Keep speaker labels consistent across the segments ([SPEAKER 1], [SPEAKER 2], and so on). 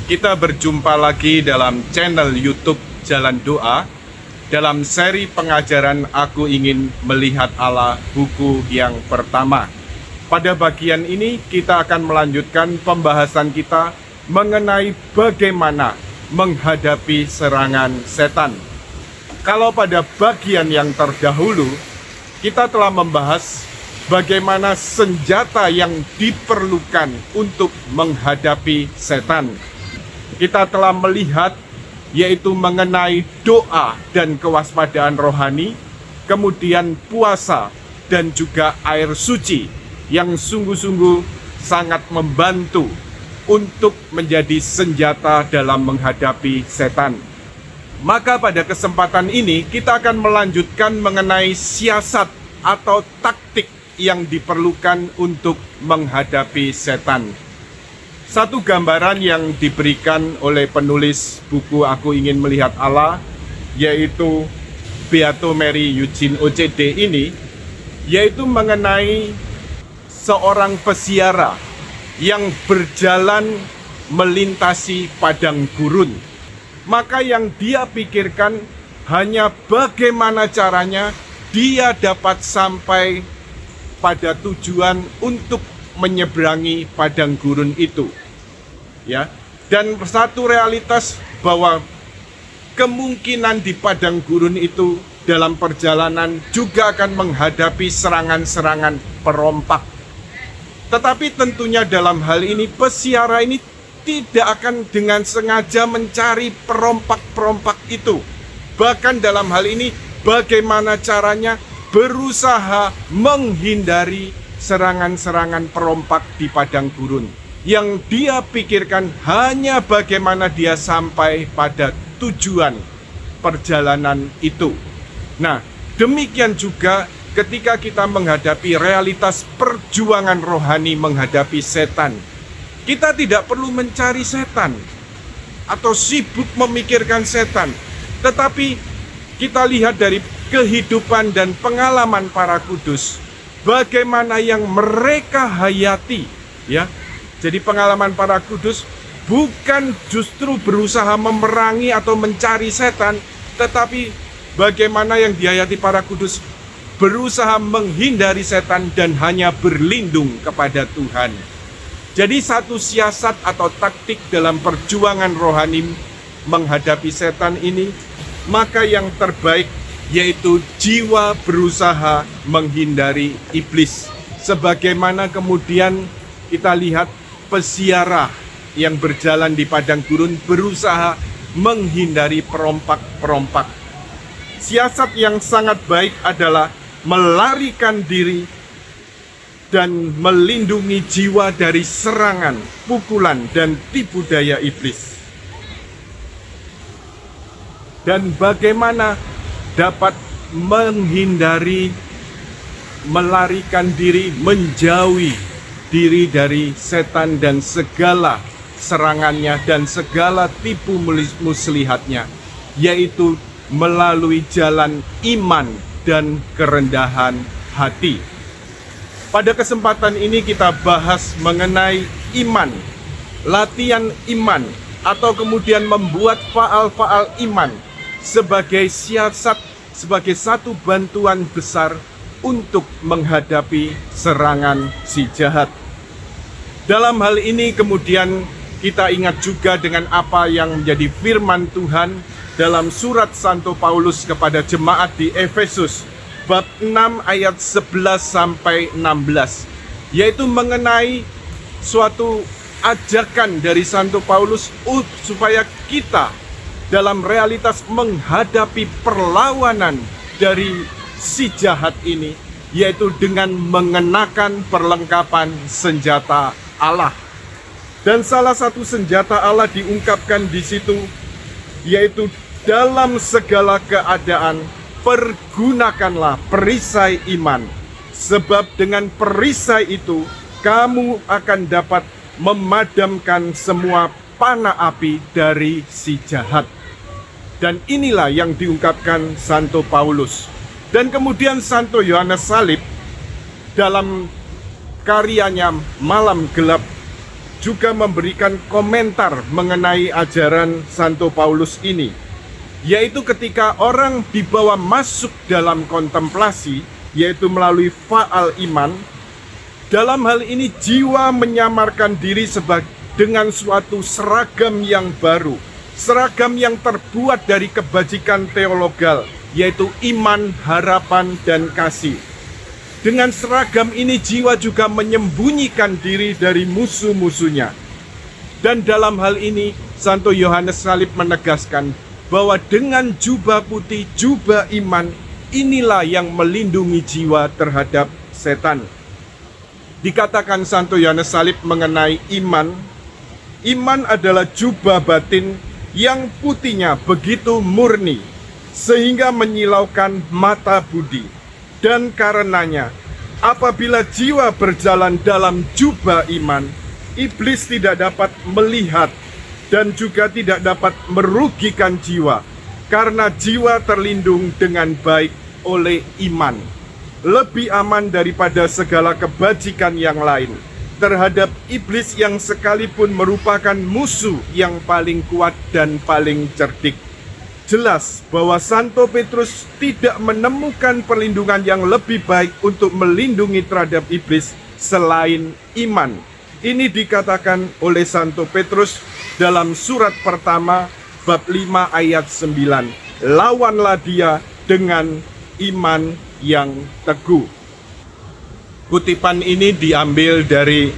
[SPEAKER 1] Kita berjumpa lagi dalam channel YouTube Jalan Doa dalam seri pengajaran Aku Ingin Melihat Allah buku yang pertama. Pada bagian ini kita akan melanjutkan pembahasan kita mengenai bagaimana menghadapi serangan setan. Kalau pada bagian yang terdahulu kita telah membahas bagaimana senjata yang diperlukan untuk menghadapi setan. Kita telah melihat yaitu mengenai doa dan kewaspadaan rohani, kemudian puasa dan juga air suci yang sungguh-sungguh sangat membantu untuk menjadi senjata dalam menghadapi setan. Maka pada kesempatan ini kita akan melanjutkan mengenai siasat atau taktik yang diperlukan untuk menghadapi setan. Satu gambaran yang diberikan oleh penulis buku Aku Ingin Melihat Allah, yaitu Beato Mary Eugene OCD ini, yaitu mengenai seorang peziarah yang berjalan melintasi padang gurun. Maka yang dia pikirkan hanya bagaimana caranya dia dapat sampai pada tujuan untuk menyeberangi padang gurun itu, ya. Dan satu realitas bahwa kemungkinan di padang gurun itu dalam perjalanan juga akan menghadapi serangan-serangan perompak. Tetapi tentunya dalam hal ini peziarah ini tidak akan dengan sengaja mencari perompak-perompak itu. Bahkan dalam hal ini bagaimana caranya berusaha menghindari serangan-serangan perompak di padang gurun. Yang dia pikirkan hanya bagaimana dia sampai pada tujuan perjalanan itu. Nah, demikian juga ketika kita menghadapi realitas perjuangan rohani menghadapi setan. Kita tidak perlu mencari setan atau sibuk memikirkan setan. Tetapi kita lihat dari kehidupan dan pengalaman para kudus, bagaimana yang mereka hayati, ya. Jadi pengalaman para kudus bukan justru berusaha memerangi atau mencari setan, tetapi bagaimana yang dihayati para kudus berusaha menghindari setan dan hanya berlindung kepada Tuhan. Jadi satu siasat atau taktik dalam perjuangan rohani menghadapi setan ini, maka yang terbaik yaitu jiwa berusaha menghindari iblis. Sebagaimana kemudian kita lihat peziarah yang berjalan di padang gurun berusaha menghindari perompak-perompak. Siasat yang sangat baik adalah melarikan diri dan melindungi jiwa dari serangan, pukulan, dan tipu daya iblis. Dan bagaimana dapat menghindari, melarikan diri, menjauhi diri dari setan dan segala serangannya dan segala tipu muslihatnya, yaitu melalui jalan iman dan kerendahan hati. Pada kesempatan ini kita bahas mengenai iman, latihan iman, atau kemudian membuat faal-faal iman sebagai siasat, sebagai satu bantuan besar untuk menghadapi serangan si jahat. Dalam hal ini kemudian kita ingat juga dengan apa yang menjadi firman Tuhan dalam surat Santo Paulus kepada jemaat di Efesus bab 6 ayat 11 sampai 16, yaitu mengenai suatu ajakan dari Santo Paulus supaya kita dalam realitas menghadapi perlawanan dari si jahat ini, yaitu dengan mengenakan perlengkapan senjata Allah. Dan salah satu senjata Allah diungkapkan di situ, yaitu dalam segala keadaan pergunakanlah perisai iman, sebab dengan perisai itu kamu akan dapat memadamkan semua panah api dari si jahat. Dan inilah yang diungkapkan Santo Paulus. Dan kemudian Santo Yohanes Salib dalam karyanya Malam Gelap juga memberikan komentar mengenai ajaran Santo Paulus ini, yaitu ketika orang dibawa masuk dalam kontemplasi, yaitu melalui faal iman. Dalam hal ini jiwa menyamarkan diri dengan suatu seragam yang baru, seragam yang terbuat dari kebajikan teologal, yaitu iman, harapan, dan kasih. Dengan seragam ini jiwa juga menyembunyikan diri dari musuh-musuhnya. Dan dalam hal ini Santo Yohanes Salib menegaskan bahwa dengan jubah putih, jubah iman, inilah yang melindungi jiwa terhadap setan. Dikatakan Santo Yohanes Salib mengenai iman, iman adalah jubah batin yang putihnya begitu murni, sehingga menyilaukan mata budi. Dan karenanya, apabila jiwa berjalan dalam jubah iman, iblis tidak dapat melihat dan juga tidak dapat merugikan jiwa, karena jiwa terlindung dengan baik oleh iman. Lebih aman daripada segala kebajikan yang lain terhadap iblis yang sekalipun merupakan musuh yang paling kuat dan paling cerdik. Jelas bahwa Santo Petrus tidak menemukan perlindungan yang lebih baik untuk melindungi terhadap iblis selain iman. Ini dikatakan oleh Santo Petrus dalam surat pertama bab 5 ayat 9. Lawanlah dia dengan iman yang teguh. Kutipan ini diambil dari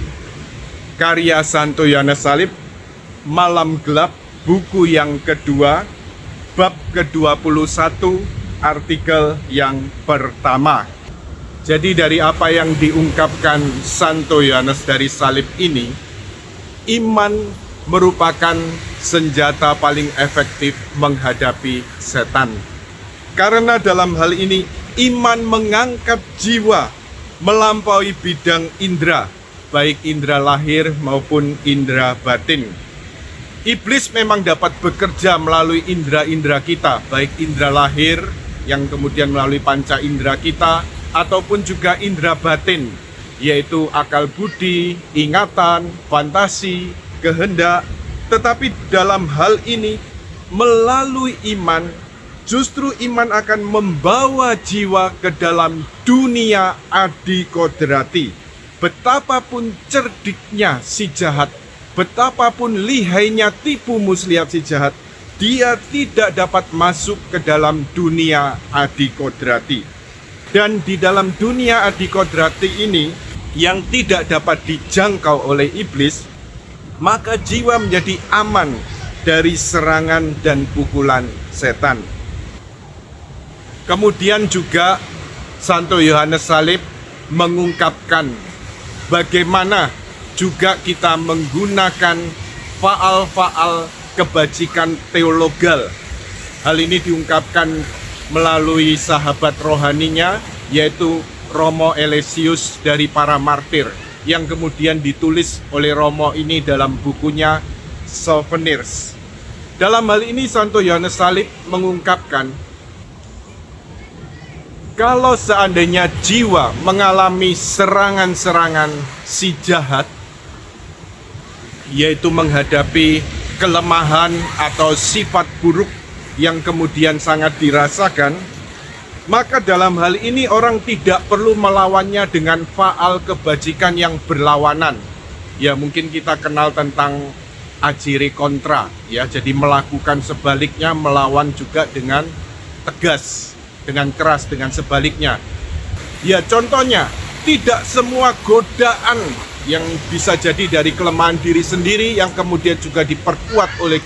[SPEAKER 1] karya Santo Yohanes Salib, Malam Gelap, buku yang kedua, bab ke-21, artikel yang pertama. Jadi dari apa yang diungkapkan Santo Yohanes dari salib ini, iman merupakan senjata paling efektif menghadapi setan. Karena dalam hal ini, iman mengangkat jiwa melampaui bidang indera, baik indera lahir maupun indera batin. Iblis memang dapat bekerja melalui indera-indera kita, baik indera lahir yang kemudian melalui panca indera kita, ataupun juga indera batin, yaitu akal budi, ingatan, fantasi, kehendak. Tetapi dalam hal ini, melalui iman, justru iman akan membawa jiwa ke dalam dunia adikodrati. Betapapun cerdiknya si jahat, betapapun lihainya tipu muslihat si jahat, dia tidak dapat masuk ke dalam dunia adikodrati. Dan di dalam dunia adikodrati ini yang tidak dapat dijangkau oleh iblis, maka jiwa menjadi aman dari serangan dan pukulan setan. Kemudian juga Santo Yohanes Salib mengungkapkan bagaimana juga kita menggunakan faal-faal kebajikan teologal. Hal ini diungkapkan melalui sahabat rohaninya, yaitu Romo Elesius dari para martir, yang kemudian ditulis oleh Romo ini dalam bukunya Souvenirs. Dalam hal ini Santo Yohanes Salib mengungkapkan, kalau seandainya jiwa mengalami serangan-serangan si jahat, yaitu menghadapi kelemahan atau sifat buruk yang kemudian sangat dirasakan, maka dalam hal ini orang tidak perlu melawannya dengan faal kebajikan yang berlawanan. Ya, mungkin kita kenal tentang agire kontra, ya, jadi melakukan sebaliknya, melawan juga dengan tegas, dengan keras, dengan sebaliknya. Ya, contohnya, tidak semua godaan yang bisa jadi dari kelemahan diri sendiri yang kemudian juga diperkuat oleh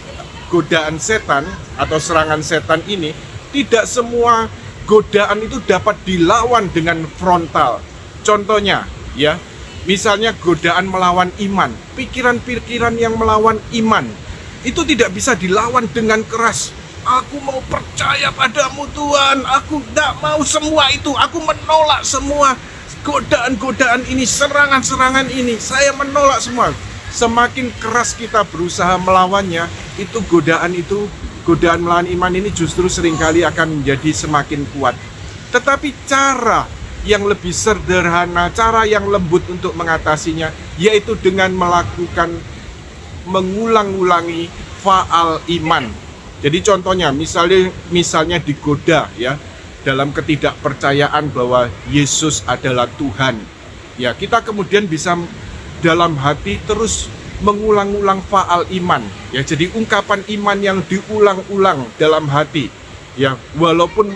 [SPEAKER 1] godaan setan atau serangan setan ini, tidak semua godaan itu dapat dilawan dengan frontal. Contohnya, ya, misalnya godaan melawan iman, pikiran-pikiran yang melawan iman, itu tidak bisa dilawan dengan keras. Aku mau percaya padamu Tuhan, aku tidak mau semua itu, aku menolak semua godaan-godaan ini, serangan-serangan ini, saya menolak semua. Semakin keras kita berusaha melawannya, itu godaan melawan iman ini justru seringkali akan menjadi semakin kuat. Tetapi cara yang lebih sederhana, cara yang lembut untuk mengatasinya, yaitu dengan melakukan mengulang-ulangi faal iman. Jadi contohnya, misalnya digoda ya, dalam ketidakpercayaan bahwa Yesus adalah Tuhan. Ya, kita kemudian bisa dalam hati terus mengulang-ulang faal iman. Ya, jadi ungkapan iman yang diulang-ulang dalam hati. Ya, walaupun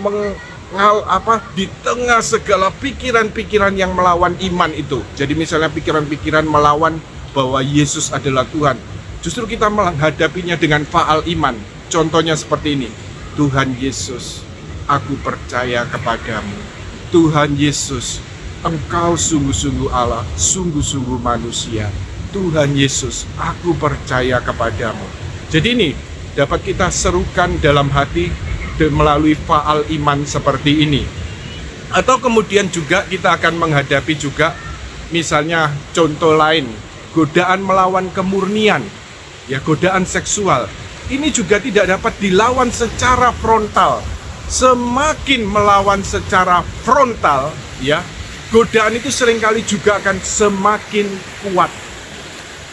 [SPEAKER 1] di tengah segala pikiran-pikiran yang melawan iman itu. Jadi misalnya pikiran-pikiran melawan bahwa Yesus adalah Tuhan. Justru kita menghadapinya dengan faal iman. Contohnya seperti ini. Tuhan Yesus, aku percaya kepadamu. Tuhan Yesus, Engkau sungguh-sungguh Allah, sungguh-sungguh manusia. Tuhan Yesus, aku percaya kepadamu. Jadi ini dapat kita serukan dalam hati melalui faal iman seperti ini. Atau kemudian juga kita akan menghadapi juga misalnya contoh lain, godaan melawan kemurnian, ya godaan seksual. Ini juga tidak dapat dilawan secara frontal. Semakin melawan secara frontal, ya, godaan itu seringkali juga akan semakin kuat.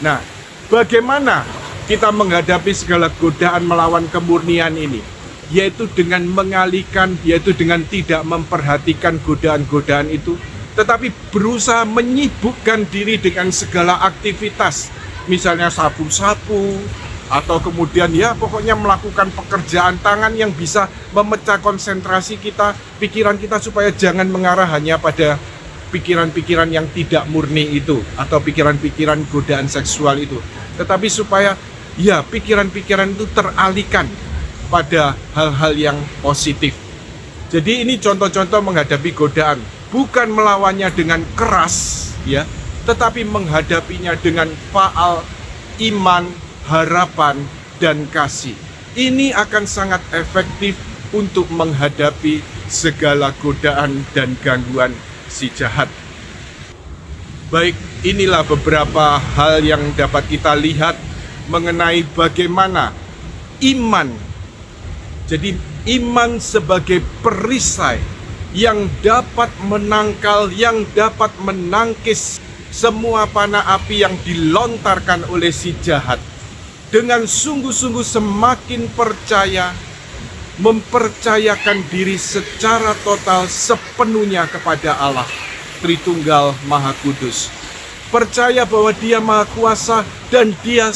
[SPEAKER 1] Nah, bagaimana kita menghadapi segala godaan melawan kemurnian ini? Yaitu dengan mengalihkan, yaitu dengan tidak memperhatikan godaan-godaan itu, tetapi berusaha menyibukkan diri dengan segala aktivitas, misalnya sapu-sapu, atau kemudian ya pokoknya melakukan pekerjaan tangan yang bisa memecah konsentrasi kita, pikiran kita, supaya jangan mengarah hanya pada pikiran-pikiran yang tidak murni itu, atau pikiran-pikiran godaan seksual itu, tetapi supaya ya pikiran-pikiran itu teralihkan pada hal-hal yang positif. Jadi ini contoh-contoh menghadapi godaan, bukan melawannya dengan keras ya, tetapi menghadapinya dengan faal iman, harapan, dan kasih. Ini akan sangat efektif untuk menghadapi segala godaan dan gangguan si jahat. Baik, inilah beberapa hal yang dapat kita lihat mengenai bagaimana iman. Jadi iman sebagai perisai yang dapat menangkal, yang dapat menangkis semua panah api yang dilontarkan oleh si jahat. Dengan sungguh-sungguh semakin percaya, mempercayakan diri secara total sepenuhnya kepada Allah Tritunggal Maha Kudus. Percaya bahwa Dia Maha Kuasa dan Dia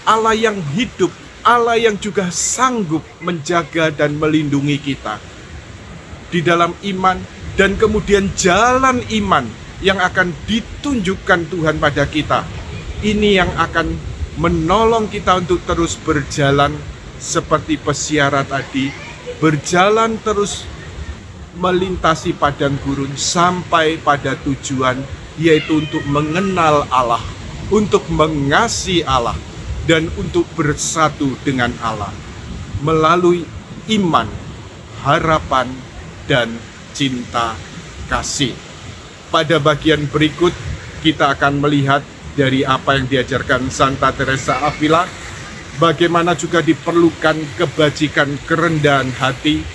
[SPEAKER 1] Allah yang hidup, Allah yang juga sanggup menjaga dan melindungi kita di dalam iman, dan kemudian jalan iman yang akan ditunjukkan Tuhan pada kita. Ini yang akan menolong kita untuk terus berjalan seperti peziarah tadi, berjalan terus melintasi padang gurun sampai pada tujuan, yaitu untuk mengenal Allah, untuk mengasihi Allah, dan untuk bersatu dengan Allah melalui iman, harapan, dan cinta kasih. Pada bagian berikut kita akan melihat dari apa yang diajarkan Santa Teresa Avila, bagaimana juga diperlukan kebajikan kerendahan hati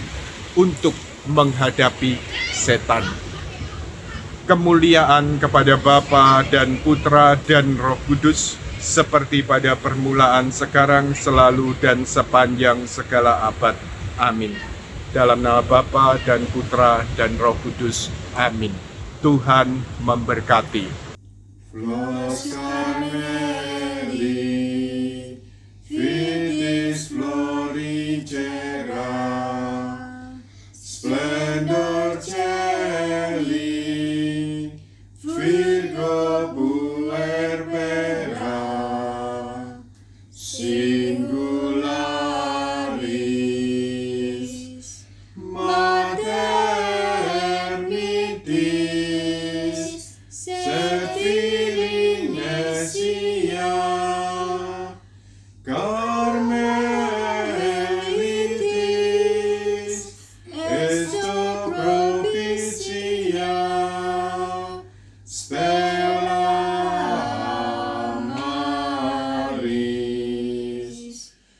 [SPEAKER 1] untuk menghadapi setan. Kemuliaan kepada Bapa dan Putra dan Roh Kudus, seperti pada permulaan, sekarang, selalu, dan sepanjang segala abad. Amin. Dalam nama Bapa dan Putra dan Roh Kudus. Amin. Tuhan memberkati.